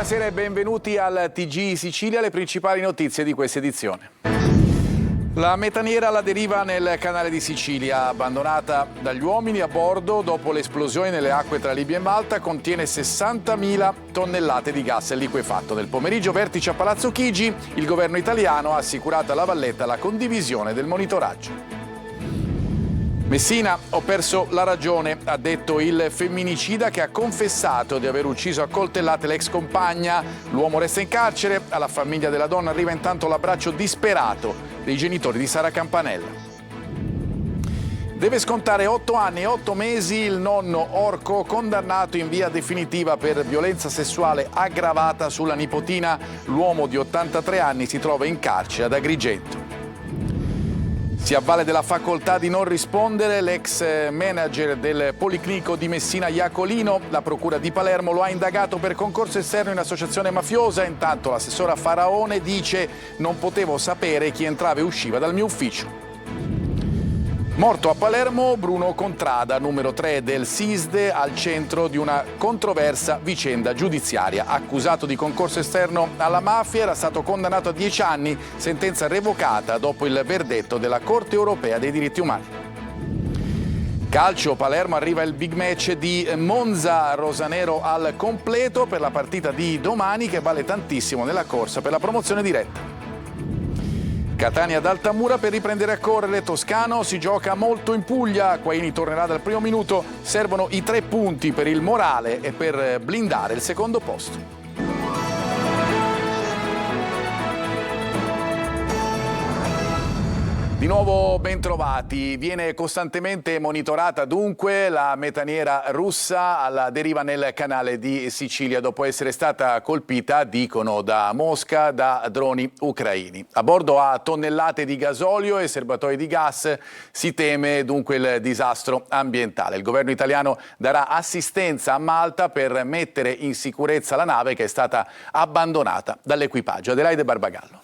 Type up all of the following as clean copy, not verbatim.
Buonasera e benvenuti al TG Sicilia, le principali notizie di questa edizione. La metaniera alla deriva nel canale di Sicilia, abbandonata dagli uomini a bordo dopo l'esplosione nelle acque tra Libia e Malta, contiene 60.000 tonnellate di gas liquefatto. Nel pomeriggio vertice a Palazzo Chigi, il governo italiano ha assicurato alla Valletta la condivisione del monitoraggio. Messina, ho perso la ragione, ha detto il femminicida che ha confessato di aver ucciso a coltellate l'ex compagna. L'uomo resta in carcere, alla famiglia della donna arriva intanto l'abbraccio disperato dei genitori di Sara Campanella. Deve scontare 8 anni e 8 mesi il nonno Orco, condannato in via definitiva per violenza sessuale aggravata sulla nipotina. L'uomo di 83 anni si trova in carcere ad Agrigento. Si avvale della facoltà di non rispondere l'ex manager del Policlinico di Messina Iacolino. La procura di Palermo lo ha indagato per concorso esterno in associazione mafiosa. Intanto l'assessora Faraone dice: non potevo sapere chi entrava e usciva dal mio ufficio. Morto a Palermo Bruno Contrada, numero 3 del SISDE, al centro di una controversa vicenda giudiziaria. Accusato di concorso esterno alla mafia, era stato condannato a 10 anni, sentenza revocata dopo il verdetto della Corte Europea dei Diritti Umani. Calcio, Palermo arriva il big match di Monza, rosanero al completo per la partita di domani che vale tantissimo nella corsa per la promozione diretta. Catania ad Altamura per riprendere a correre. Toscano si gioca molto in Puglia. Quaini tornerà dal primo minuto. Servono i 3 punti per il morale e per blindare il secondo posto. Di nuovo bentrovati. Viene costantemente monitorata dunque la metaniera russa alla deriva nel canale di Sicilia dopo essere stata colpita, dicono da Mosca, da droni ucraini. A bordo ha tonnellate di gasolio e serbatoi di gas, si teme dunque il disastro ambientale. Il governo italiano darà assistenza a Malta per mettere in sicurezza la nave che è stata abbandonata dall'equipaggio. Adelaide Barbagallo.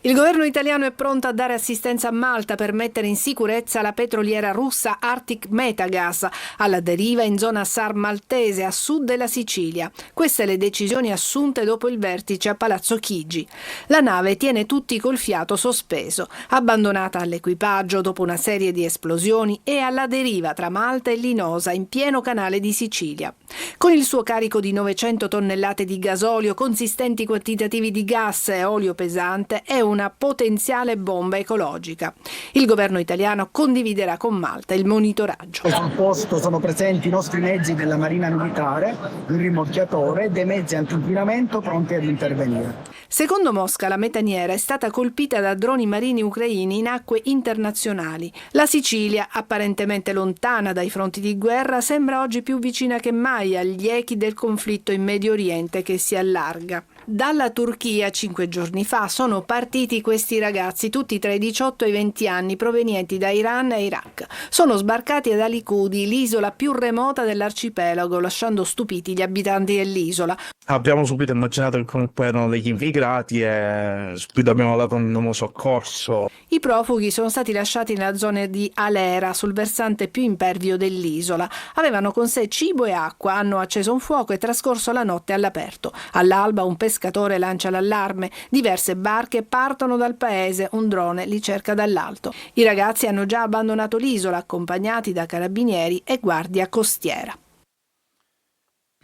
Il governo italiano è pronto a dare assistenza a Malta per mettere in sicurezza la petroliera russa Arctic Metagas alla deriva in zona SAR maltese a sud della Sicilia. Queste le decisioni assunte dopo il vertice a Palazzo Chigi. La nave tiene tutti col fiato sospeso, abbandonata all'equipaggio dopo una serie di esplosioni e alla deriva tra Malta e Linosa in pieno canale di Sicilia. Con il suo carico di 900 tonnellate di gasolio, consistenti quantitativi di gas e olio pesante, è una potenziale bomba ecologica. Il governo italiano condividerà con Malta il monitoraggio. Sul posto sono presenti i nostri mezzi della Marina Militare, il rimorchiatore e dei mezzi antinquinamento pronti ad intervenire. Secondo Mosca, la metaniera è stata colpita da droni marini ucraini in acque internazionali. La Sicilia, apparentemente lontana dai fronti di guerra, sembra oggi più vicina che mai agli echi del conflitto in Medio Oriente che si allarga. Dalla Turchia 5 giorni fa sono partiti questi ragazzi, tutti tra i 18 e i 20 anni, provenienti da Iran e Iraq. Sono sbarcati ad Alicudi, l'isola più remota dell'arcipelago, lasciando stupiti gli abitanti dell'isola. Abbiamo subito immaginato che comunque erano degli immigrati e subito abbiamo dato un nuovo soccorso. I profughi sono stati lasciati nella zona di Alera, sul versante più impervio dell'isola. Avevano con sé cibo e acqua, hanno acceso un fuoco e trascorso la notte all'aperto. All'alba un pescatore lancia l'allarme, diverse barche partono dal paese, un drone li cerca dall'alto. I ragazzi hanno già abbandonato l'isola, accompagnati da carabinieri e guardia costiera.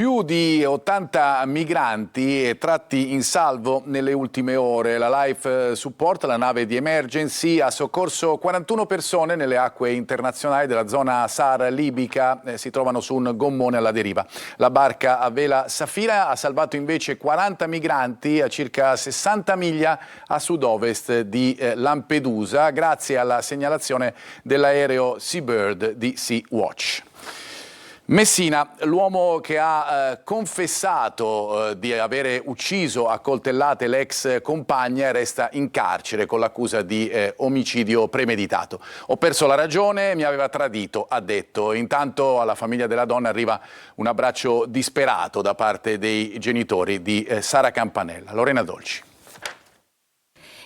Più di 80 migranti tratti in salvo nelle ultime ore. La Life Support, la nave di emergency, ha soccorso 41 persone nelle acque internazionali della zona SAR libica. Si trovano su un gommone alla deriva. La barca a vela Safira ha salvato invece 40 migranti a circa 60 miglia a sud-ovest di Lampedusa, grazie alla segnalazione dell'aereo Seabird di Sea-Watch. Messina, l'uomo che ha confessato di avere ucciso a coltellate l'ex compagna resta in carcere con l'accusa di omicidio premeditato. Ho perso la ragione, mi aveva tradito, ha detto. Intanto alla famiglia della donna arriva un abbraccio disperato da parte dei genitori di Sara Campanella. Lorena Dolci.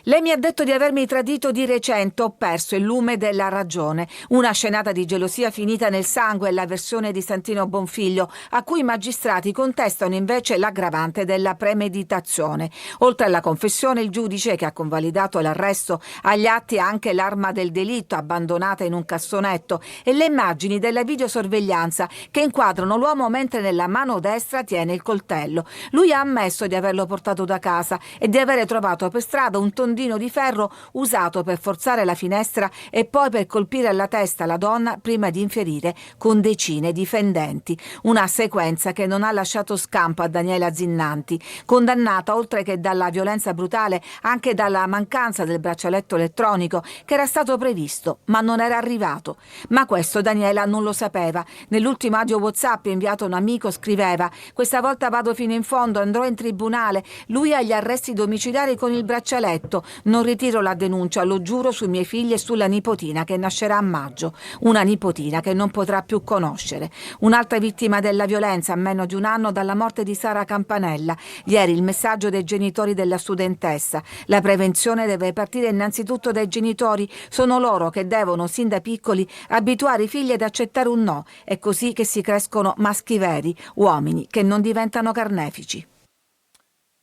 Lei mi ha detto di avermi tradito di recente, ho perso il lume della ragione. Una scenata di gelosia finita nel sangue è la versione di Santino Bonfiglio, a cui i magistrati contestano invece l'aggravante della premeditazione. Oltre alla confessione, il giudice, che ha convalidato l'arresto, ha agli atti anche l'arma del delitto abbandonata in un cassonetto e le immagini della videosorveglianza che inquadrano l'uomo mentre nella mano destra tiene il coltello. Lui ha ammesso di averlo portato da casa e di avere trovato per strada un tondino di ferro usato per forzare la finestra e poi per colpire alla testa la donna prima di infierire con decine di fendenti. Una sequenza che non ha lasciato scampo a Daniela Zinnanti, condannata oltre che dalla violenza brutale anche dalla mancanza del braccialetto elettronico che era stato previsto ma non era arrivato. Ma questo Daniela non lo sapeva. Nell'ultimo audio WhatsApp inviato a un amico scriveva: questa volta vado fino in fondo, andrò in tribunale. Lui ha gli arresti domiciliari con il braccialetto. Non ritiro la denuncia, lo giuro sui miei figli e sulla nipotina che nascerà a maggio. Una nipotina che non potrà più conoscere. Un'altra vittima della violenza a meno di un anno dalla morte di Sara Campanella. Ieri il messaggio dei genitori della studentessa. La prevenzione deve partire innanzitutto dai genitori. Sono loro che devono, sin da piccoli, abituare i figli ad accettare un no. È così che si crescono maschi veri, uomini che non diventano carnefici.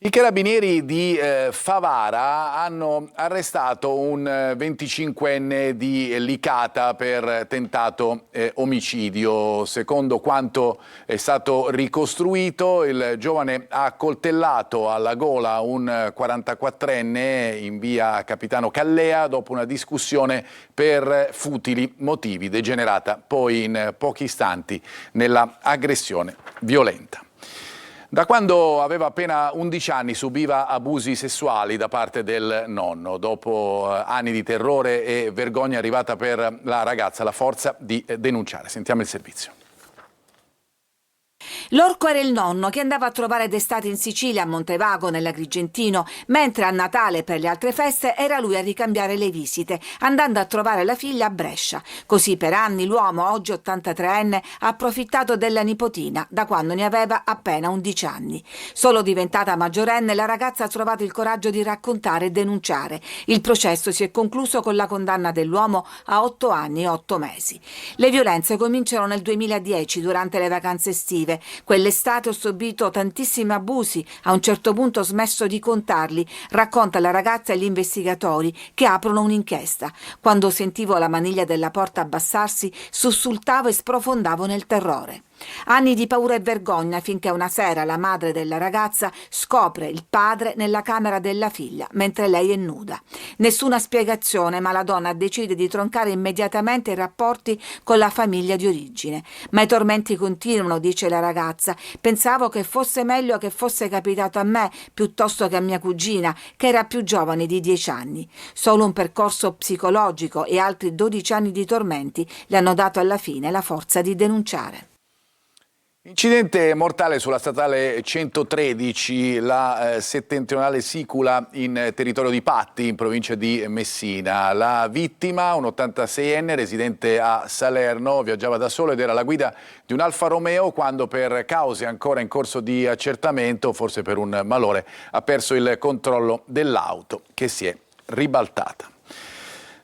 I carabinieri di Favara hanno arrestato un 25enne di Licata per tentato omicidio. Secondo quanto è stato ricostruito, il giovane ha accoltellato alla gola un 44enne in via Capitano Callea dopo una discussione per futili motivi, degenerata poi in pochi istanti nella aggressione violenta. Da quando aveva appena 11 anni subiva abusi sessuali da parte del nonno. Dopo anni di terrore e vergogna è arrivata per la ragazza la forza di denunciare. Sentiamo il servizio. L'orco era il nonno che andava a trovare d'estate in Sicilia, a Montevago, nell'Agrigentino, mentre a Natale e per le altre feste era lui a ricambiare le visite, andando a trovare la figlia a Brescia. Così per anni l'uomo, oggi 83enne, ha approfittato della nipotina, da quando ne aveva appena 11 anni. Solo diventata maggiorenne, la ragazza ha trovato il coraggio di raccontare e denunciare. Il processo si è concluso con la condanna dell'uomo a 8 anni e 8 mesi. Le violenze cominciano nel 2010, durante le vacanze estive. Quell'estate ho subito tantissimi abusi, a un certo punto ho smesso di contarli, racconta la ragazza e gli investigatori che aprono un'inchiesta. Quando sentivo la maniglia della porta abbassarsi, sussultavo e sprofondavo nel terrore. Anni di paura e vergogna finché una sera la madre della ragazza scopre il padre nella camera della figlia mentre lei è nuda. Nessuna spiegazione, ma la donna decide di troncare immediatamente i rapporti con la famiglia di origine. Ma i tormenti continuano, dice la ragazza. Pensavo che fosse meglio che fosse capitato a me piuttosto che a mia cugina, che era più giovane di 10 anni. Solo un percorso psicologico e altri 12 anni di tormenti le hanno dato alla fine la forza di denunciare. Incidente mortale sulla statale 113, la settentrionale Sicula in territorio di Patti, in provincia di Messina. La vittima, un 86enne residente a Salerno, viaggiava da solo ed era alla guida di un Alfa Romeo quando, per cause ancora in corso di accertamento, forse per un malore, ha perso il controllo dell'auto che si è ribaltata.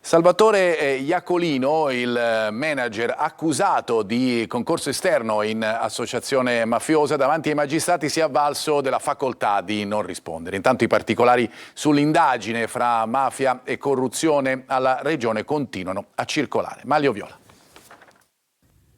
Salvatore Iacolino, il manager accusato di concorso esterno in associazione mafiosa, davanti ai magistrati si è avvalso della facoltà di non rispondere. Intanto i particolari sull'indagine fra mafia e corruzione alla regione continuano a circolare. Maglio Viola.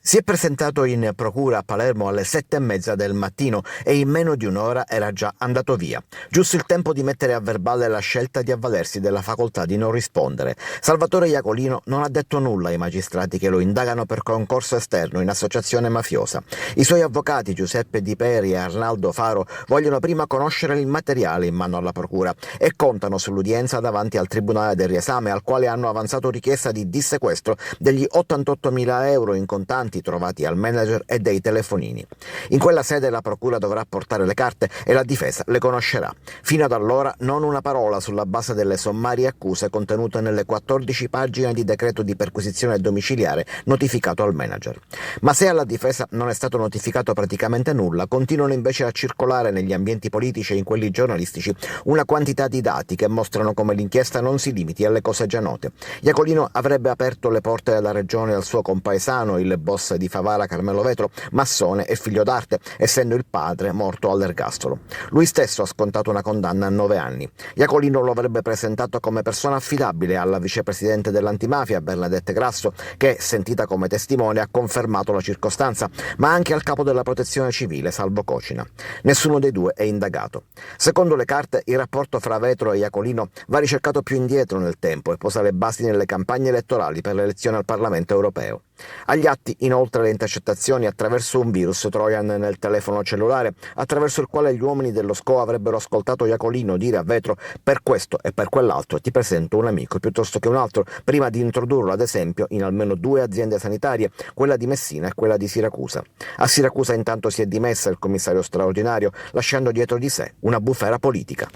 Si è presentato in procura a Palermo alle 7:30 del mattino e in meno di un'ora era già andato via. Giusto il tempo di mettere a verbale la scelta di avvalersi della facoltà di non rispondere. Salvatore Iacolino non ha detto nulla ai magistrati che lo indagano per concorso esterno in associazione mafiosa. I suoi avvocati Giuseppe Di Peri e Arnaldo Faro vogliono prima conoscere il materiale in mano alla procura e contano sull'udienza davanti al Tribunale del Riesame, al quale hanno avanzato richiesta di dissequestro degli 88.000 euro in contanti migranti trovati al manager e dei telefonini. In quella sede la procura dovrà portare le carte e la difesa le conoscerà. Fino ad allora non una parola sulla base delle sommarie accuse contenute nelle 14 pagine di decreto di perquisizione domiciliare notificato al manager. Ma se alla difesa non è stato notificato praticamente nulla, continuano invece a circolare negli ambienti politici e in quelli giornalistici una quantità di dati che mostrano come l'inchiesta non si limiti alle cose già note. Iacolino avrebbe aperto le porte della regione al suo compaesano, il boss di Favara Carmelo Vetro, massone e figlio d'arte, essendo il padre morto all'ergastolo. Lui stesso ha scontato una condanna a 9 anni. Iacolino lo avrebbe presentato come persona affidabile alla vicepresidente dell'antimafia Bernadette Grasso, che, sentita come testimone, ha confermato la circostanza, ma anche al capo della protezione civile Salvo Cocina. Nessuno dei due è indagato. Secondo le carte, il rapporto fra Vetro e Iacolino va ricercato più indietro nel tempo e posa le basi nelle campagne elettorali per l'elezione al Parlamento europeo. Agli atti, inoltre, le intercettazioni attraverso un virus Trojan nel telefono cellulare, attraverso il quale gli uomini dello SCO avrebbero ascoltato Iacolino dire a Vetro «per questo e per quell'altro ti presento un amico piuttosto che un altro», prima di introdurlo ad esempio in almeno 2 aziende sanitarie, quella di Messina e quella di Siracusa. A Siracusa intanto si è dimessa il commissario straordinario, lasciando dietro di sé una bufera politica.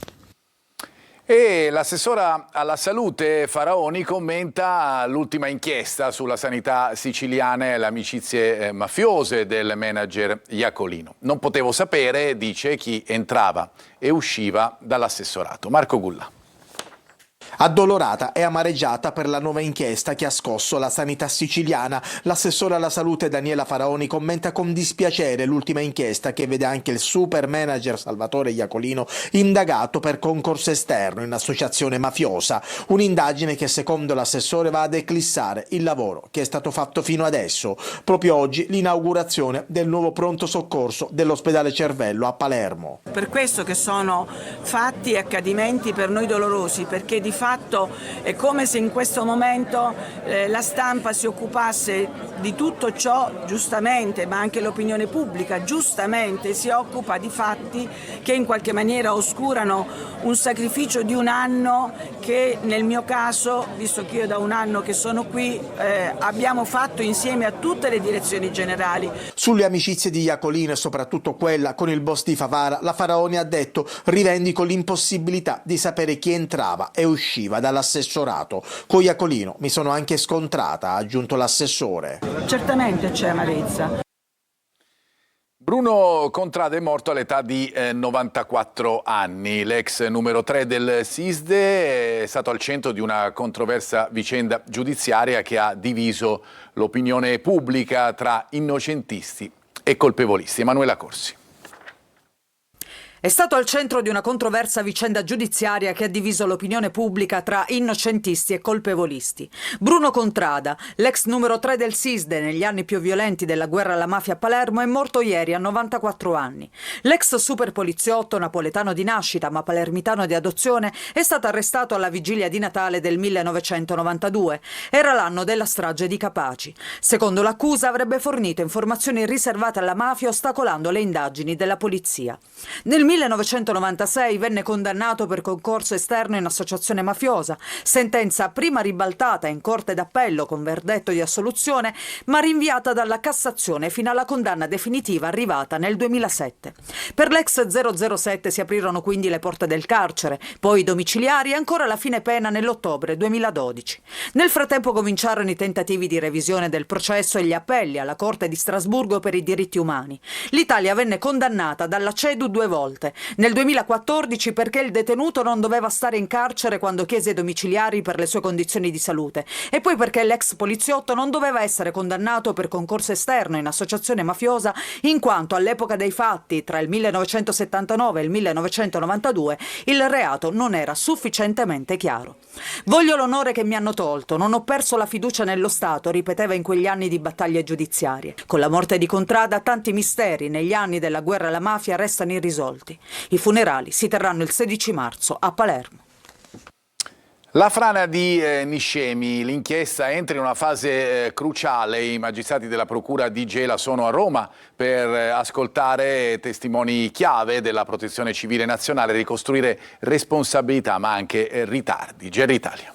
E l'assessora alla salute Faraoni commenta l'ultima inchiesta sulla sanità siciliana e le amicizie mafiose del manager Iacolino. Non potevo sapere, dice, chi entrava e usciva dall'assessorato. Marco Gulla. Addolorata e amareggiata per la nuova inchiesta che ha scosso la sanità siciliana, l'assessore alla salute Daniela Faraoni commenta con dispiacere l'ultima inchiesta che vede anche il super manager Salvatore Iacolino indagato per concorso esterno in associazione mafiosa, un'indagine che secondo l'assessore va ad eclissare il lavoro che è stato fatto fino adesso. Proprio oggi l'inaugurazione del nuovo pronto soccorso dell'ospedale Cervello a Palermo. Per questo che sono fatti e accadimenti per noi dolorosi, perché di fatto è come se in questo momento la stampa si occupasse di tutto ciò, giustamente, ma anche l'opinione pubblica giustamente si occupa di fatti che in qualche maniera oscurano un sacrificio di un anno che nel mio caso, visto che io da un anno che sono qui, abbiamo fatto insieme a tutte le direzioni generali. Sulle amicizie di Iacolino e soprattutto quella con il boss di Favara, la Faraoni ha detto: rivendico l'impossibilità di sapere chi entrava e usciva dall'assessorato. Con Iacolino mi sono anche scontrata, ha aggiunto l'assessore. Certamente c'è amarezza. Bruno Contrada è morto all'età di 94 anni. L'ex numero 3 del SISDE è stato al centro di una controversa vicenda giudiziaria che ha diviso l'opinione pubblica tra innocentisti e colpevolisti. Emanuela Corsi. È stato al centro di una controversa vicenda giudiziaria che ha diviso l'opinione pubblica tra innocentisti e colpevolisti. Bruno Contrada, l'ex numero 3 del SISDE negli anni più violenti della guerra alla mafia a Palermo, è morto ieri a 94 anni. L'ex super poliziotto, napoletano di nascita ma palermitano di adozione, è stato arrestato alla vigilia di Natale del 1992. Era l'anno della strage di Capaci. Secondo l'accusa avrebbe fornito informazioni riservate alla mafia ostacolando le indagini della polizia. Nel 1996 venne condannato per concorso esterno in associazione mafiosa, sentenza prima ribaltata in Corte d'Appello con verdetto di assoluzione, ma rinviata dalla Cassazione fino alla condanna definitiva arrivata nel 2007. Per l'ex 007 si aprirono quindi le porte del carcere, poi domiciliari e ancora la fine pena nell'ottobre 2012. Nel frattempo cominciarono i tentativi di revisione del processo e gli appelli alla Corte di Strasburgo per i diritti umani. L'Italia venne condannata dalla CEDU 2 volte. Nel 2014 perché il detenuto non doveva stare in carcere quando chiese i domiciliari per le sue condizioni di salute e poi perché l'ex poliziotto non doveva essere condannato per concorso esterno in associazione mafiosa in quanto all'epoca dei fatti, tra il 1979 e il 1992, il reato non era sufficientemente chiaro. Voglio l'onore che mi hanno tolto, non ho perso la fiducia nello Stato, ripeteva in quegli anni di battaglie giudiziarie. Con la morte di Contrada tanti misteri negli anni della guerra alla mafia restano irrisolti. I funerali si terranno il 16 marzo a Palermo. La frana di Niscemi, l'inchiesta entra in una fase cruciale. I magistrati della procura di Gela sono a Roma per ascoltare testimoni chiave della Protezione Civile Nazionale, ricostruire responsabilità ma anche ritardi. Gerry Italia.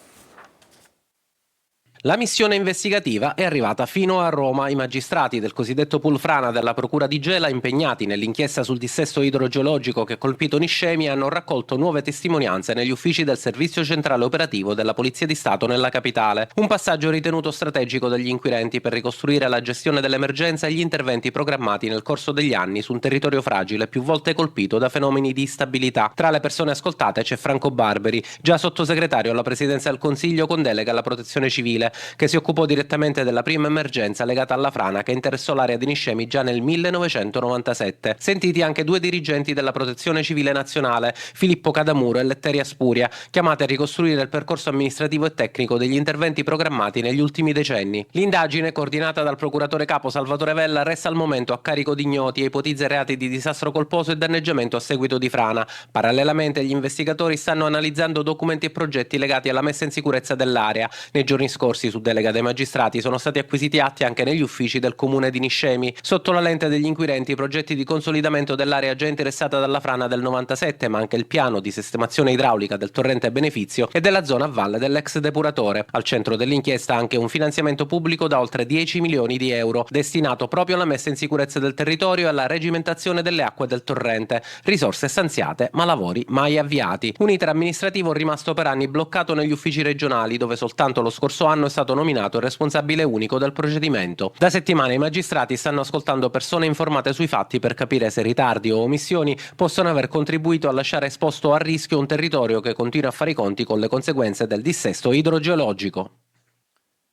La missione investigativa è arrivata fino a Roma. I magistrati del cosiddetto pool frana della Procura di Gela, impegnati nell'inchiesta sul dissesto idrogeologico che ha colpito Niscemi, hanno raccolto nuove testimonianze negli uffici del Servizio Centrale Operativo della Polizia di Stato nella capitale. Un passaggio ritenuto strategico dagli inquirenti per ricostruire la gestione dell'emergenza e gli interventi programmati nel corso degli anni su un territorio fragile più volte colpito da fenomeni di instabilità. Tra le persone ascoltate c'è Franco Barberi, già sottosegretario alla Presidenza del Consiglio con delega alla Protezione Civile, che si occupò direttamente della prima emergenza legata alla frana che interessò l'area di Niscemi già nel 1997. Sentiti anche due dirigenti della Protezione Civile Nazionale, Filippo Cadamuro e Letteria Spuria, chiamati a ricostruire il percorso amministrativo e tecnico degli interventi programmati negli ultimi decenni. L'indagine, coordinata dal procuratore capo Salvatore Vella, resta al momento a carico di ignoti e ipotizza reati di disastro colposo e danneggiamento a seguito di frana. Parallelamente gli investigatori stanno analizzando documenti e progetti legati alla messa in sicurezza dell'area. Nei giorni scorsi, su delega dei magistrati, sono stati acquisiti atti anche negli uffici del comune di Niscemi. Sotto la lente degli inquirenti i progetti di consolidamento dell'area già interessata dalla frana del 97, ma anche il piano di sistemazione idraulica del torrente Benefizio e della zona a valle dell'ex depuratore. Al centro dell'inchiesta anche un finanziamento pubblico da oltre 10 milioni di euro, destinato proprio alla messa in sicurezza del territorio e alla regimentazione delle acque del torrente. Risorse stanziate, ma lavori mai avviati. Un iter amministrativo rimasto per anni bloccato negli uffici regionali, dove soltanto lo scorso anno è stato nominato il responsabile unico del procedimento. Da settimane i magistrati stanno ascoltando persone informate sui fatti per capire se ritardi o omissioni possono aver contribuito a lasciare esposto a rischio un territorio che continua a fare i conti con le conseguenze del dissesto idrogeologico.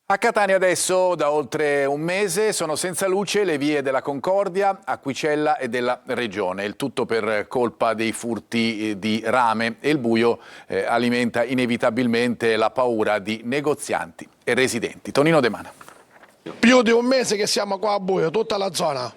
A Catania adesso, da oltre un mese, sono senza luce le vie della Concordia, Acquicella e della Regione. Il tutto per colpa dei furti di rame, e il buio alimenta inevitabilmente la paura di negozianti e residenti. Tonino De Mana. Più di un mese che siamo qua a buio, tutta la zona.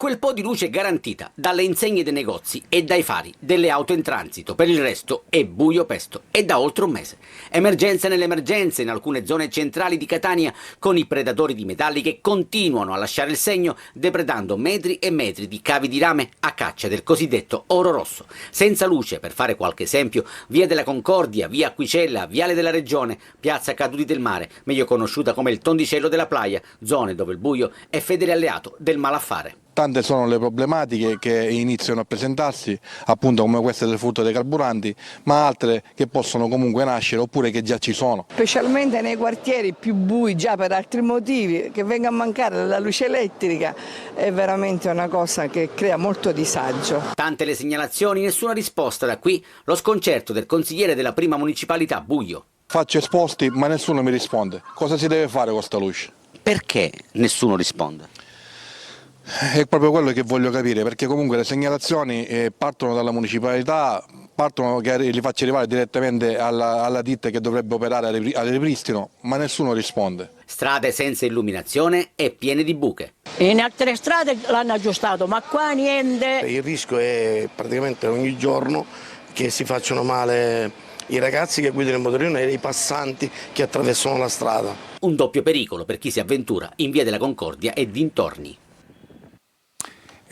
Quel po' di luce è garantita dalle insegne dei negozi e dai fari delle auto in transito. Per il resto è buio pesto e da oltre un mese. Emergenza nell'emergenza in alcune zone centrali di Catania, con i predatori di metalli che continuano a lasciare il segno, depredando metri e metri di cavi di rame a caccia del cosiddetto oro rosso. Senza luce, per fare qualche esempio, via della Concordia, via Acquicella, viale della Regione, piazza Caduti del Mare, meglio conosciuta come il Tondicello della Playa, zone dove il buio è fedele alleato del malaffare. Tante sono le problematiche che iniziano a presentarsi, appunto come queste del furto dei carburanti, ma altre che possono comunque nascere oppure che già ci sono. Specialmente nei quartieri più bui, già per altri motivi, che venga a mancare la luce elettrica è veramente una cosa che crea molto disagio. Tante le segnalazioni, nessuna risposta. Da qui lo sconcerto del consigliere della prima municipalità Buio. Faccio esposti ma nessuno mi risponde. Cosa si deve fare con sta luce? Perché nessuno risponde? È proprio quello che voglio capire, perché comunque le segnalazioni partono dalla municipalità, partono che li faccio arrivare direttamente alla ditta che dovrebbe operare al ripristino, ma nessuno risponde. Strade senza illuminazione e piene di buche. In altre strade l'hanno aggiustato, ma qua niente. Il rischio è praticamente ogni giorno che si facciano male i ragazzi che guidano il motorino e i passanti che attraversano la strada. Un doppio pericolo per chi si avventura in via della Concordia e dintorni.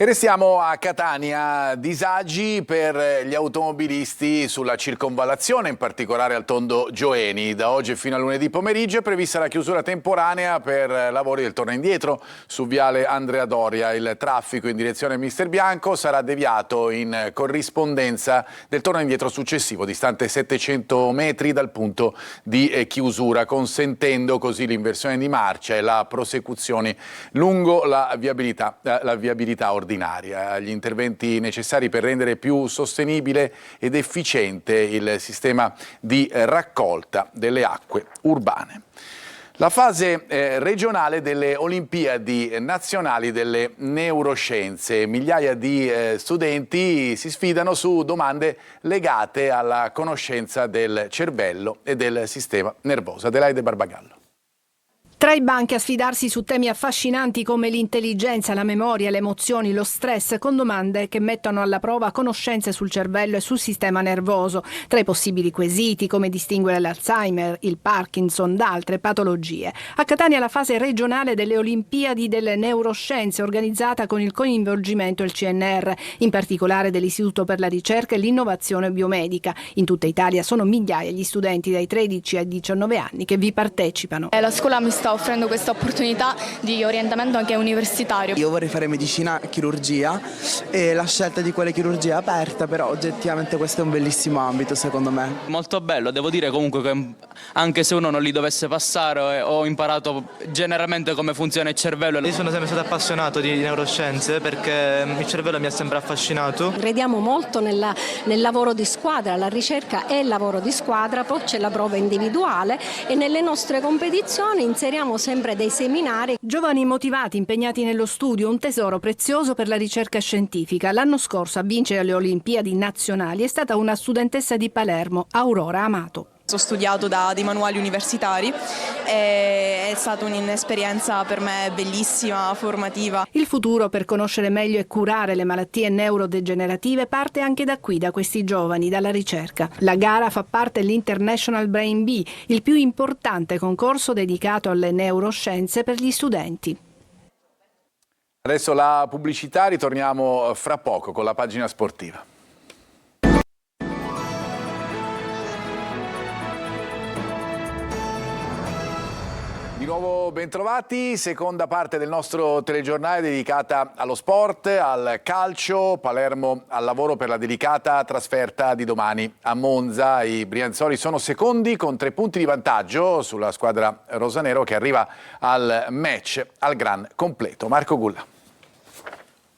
E restiamo a Catania, disagi per gli automobilisti sulla circonvallazione, in particolare al Tondo Gioeni. Da oggi fino a lunedì pomeriggio è prevista la chiusura temporanea per lavori del torno indietro su viale Andrea Doria. Il traffico in direzione Mister Bianco sarà deviato in corrispondenza del torno indietro successivo, distante 700 metri dal punto di chiusura, consentendo così l'inversione di marcia e la prosecuzione lungo la viabilità ordinaria. Gli interventi necessari per rendere più sostenibile ed efficiente il sistema di raccolta delle acque urbane. La fase regionale delle Olimpiadi nazionali delle neuroscienze. Migliaia di studenti si sfidano su domande legate alla conoscenza del cervello e del sistema nervoso. Adelaide Barbagallo. Tra Tra i banchi a sfidarsi su temi affascinanti come l'intelligenza, la memoria, le emozioni, lo stress, con domande che mettono alla prova conoscenze sul cervello e sul sistema nervoso. Tra i possibili quesiti come distinguere l'Alzheimer, il Parkinson da altre patologie. A Catania la fase regionale delle Olimpiadi delle Neuroscienze organizzata con il coinvolgimento del CNR, in particolare dell'Istituto per la Ricerca e l'Innovazione Biomedica. In tutta Italia sono migliaia gli studenti dai 13 ai 19 anni che vi partecipano. La scuola mi sta offrendo questa opportunità di orientamento anche universitario. Io vorrei fare medicina, chirurgia e la scelta di quale chirurgia è aperta, però oggettivamente questo è un bellissimo ambito secondo me. Molto bello, devo dire comunque che anche se uno non li dovesse passare ho imparato generalmente come funziona il cervello. Io sono sempre stato appassionato di neuroscienze perché il cervello mi ha sempre affascinato. Crediamo molto nel lavoro di squadra, la ricerca è il lavoro di squadra, poi c'è la prova individuale e nelle nostre competizioni inseriamo sempre dei seminari. Giovani motivati, impegnati nello studio, un tesoro prezioso per la ricerca scientifica. L'anno scorso a vincere le Olimpiadi nazionali è stata una studentessa di Palermo, Aurora Amato. Ho studiato da dei manuali universitari e è stata un'esperienza per me bellissima, formativa. Il futuro per conoscere meglio e curare le malattie neurodegenerative parte anche da qui, da questi giovani, dalla ricerca. La gara fa parte dell'International Brain Bee, il più importante concorso dedicato alle neuroscienze per gli studenti. Adesso la pubblicità, ritorniamo fra poco con la pagina sportiva. Di nuovo bentrovati, seconda parte del nostro telegiornale dedicata allo sport, al calcio. Palermo al lavoro per la delicata trasferta di domani a Monza. I brianzoli sono secondi con 3 punti di vantaggio sulla squadra rosanero che arriva al match al gran completo. Marco Gulla.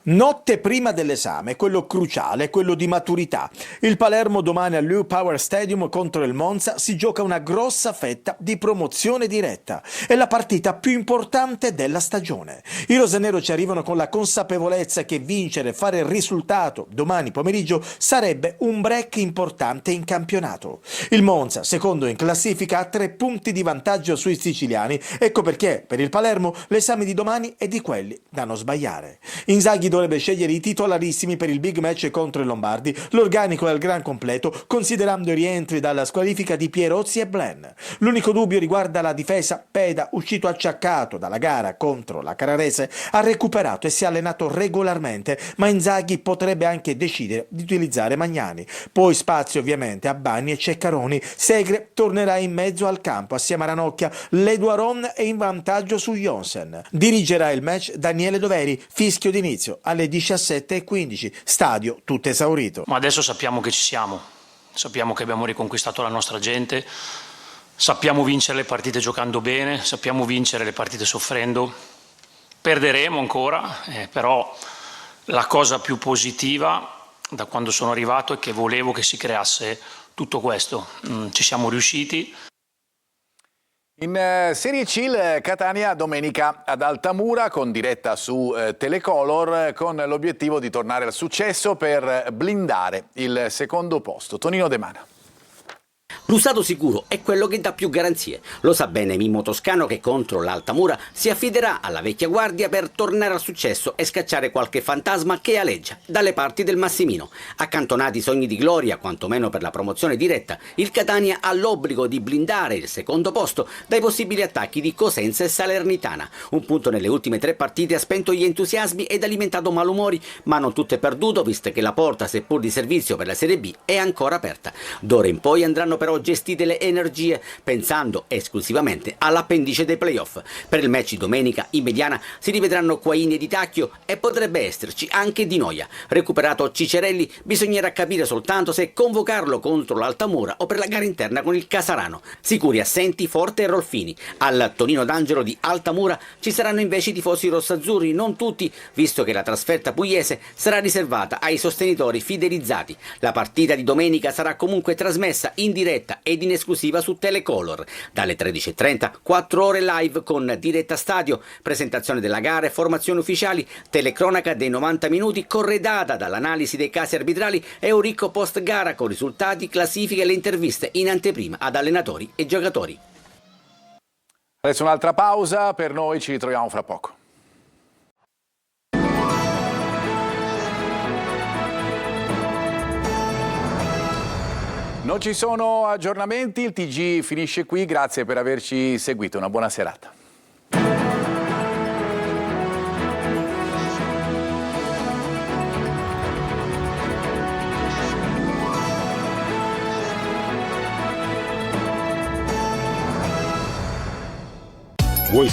Notte prima dell'esame, quello cruciale, quello di maturità. Il Palermo domani all'U Power Stadium contro il Monza si gioca una grossa fetta di promozione diretta. È la partita più importante della stagione. I rosanero ci arrivano con la consapevolezza che vincere, fare il risultato domani pomeriggio sarebbe un break importante in campionato. Il Monza, secondo in classifica, ha 3 punti di vantaggio sui siciliani. Ecco perché per il Palermo l'esame di domani è di quelli da non sbagliare. Inzaghi dovrebbe scegliere i titolarissimi per il big match contro i Lombardi. L'organico è al gran completo, considerando i rientri dalla squalifica di Pierozzi e Blen. L'unico dubbio riguarda la difesa. Peda, uscito acciaccato dalla gara contro la Carrarese, ha recuperato e si è allenato regolarmente, ma Inzaghi potrebbe anche decidere di utilizzare Magnani. Poi spazio ovviamente a Bagni e Ceccaroni. Segre tornerà in mezzo al campo assieme a Ranocchia. Leduaron è in vantaggio su Jonsen. Dirigerà il match Daniele Doveri. Fischio d'inizio alle 17:15, stadio tutto esaurito. Ma adesso sappiamo che ci siamo, sappiamo che abbiamo riconquistato la nostra gente, sappiamo vincere le partite giocando bene, sappiamo vincere le partite soffrendo, perderemo ancora, però la cosa più positiva da quando sono arrivato è che volevo che si creasse tutto questo, ci siamo riusciti. In Serie C il Catania domenica ad Altamura con diretta su Telecolor con l'obiettivo di tornare al successo per blindare il secondo posto. Tonino De Mana. Lo stato sicuro è quello che dà più garanzie. Lo sa bene Mimmo Toscano che contro l'Altamura si affiderà alla vecchia guardia per tornare al successo e scacciare qualche fantasma che aleggia dalle parti del Massimino. Accantonati i sogni di gloria, quantomeno per la promozione diretta, il Catania ha l'obbligo di blindare il secondo posto dai possibili attacchi di Cosenza e Salernitana. Un punto nelle ultime 3 partite ha spento gli entusiasmi ed alimentato malumori, ma non tutto è perduto visto che la porta, seppur di servizio per la Serie B, è ancora aperta. D'ora in poi andranno però gestite le energie pensando esclusivamente all'appendice dei playoff. Per il match di domenica in mediana si rivedranno Quaini e Di Tacchio e potrebbe esserci anche Di Noia. Recuperato Cicerelli bisognerà capire soltanto se convocarlo contro l'Altamura o per la gara interna con il Casarano. Sicuri assenti Forte e Rolfini. Al Tonino d'Angelo di Altamura ci saranno invece i tifosi rossazzurri, non tutti, visto che la trasferta pugliese sarà riservata ai sostenitori fidelizzati. La partita di domenica sarà comunque trasmessa in diretta ed in esclusiva su Telecolor. Dalle 13:30, 4 ore live con diretta stadio, presentazione della gara e formazioni ufficiali, telecronaca dei 90 minuti corredata dall'analisi dei casi arbitrali e un ricco post gara con risultati, classifiche e le interviste in anteprima ad allenatori e giocatori. Adesso un'altra pausa, per noi ci ritroviamo fra poco. Non ci sono aggiornamenti, il TG finisce qui, grazie per averci seguito, una buona serata. Vuoi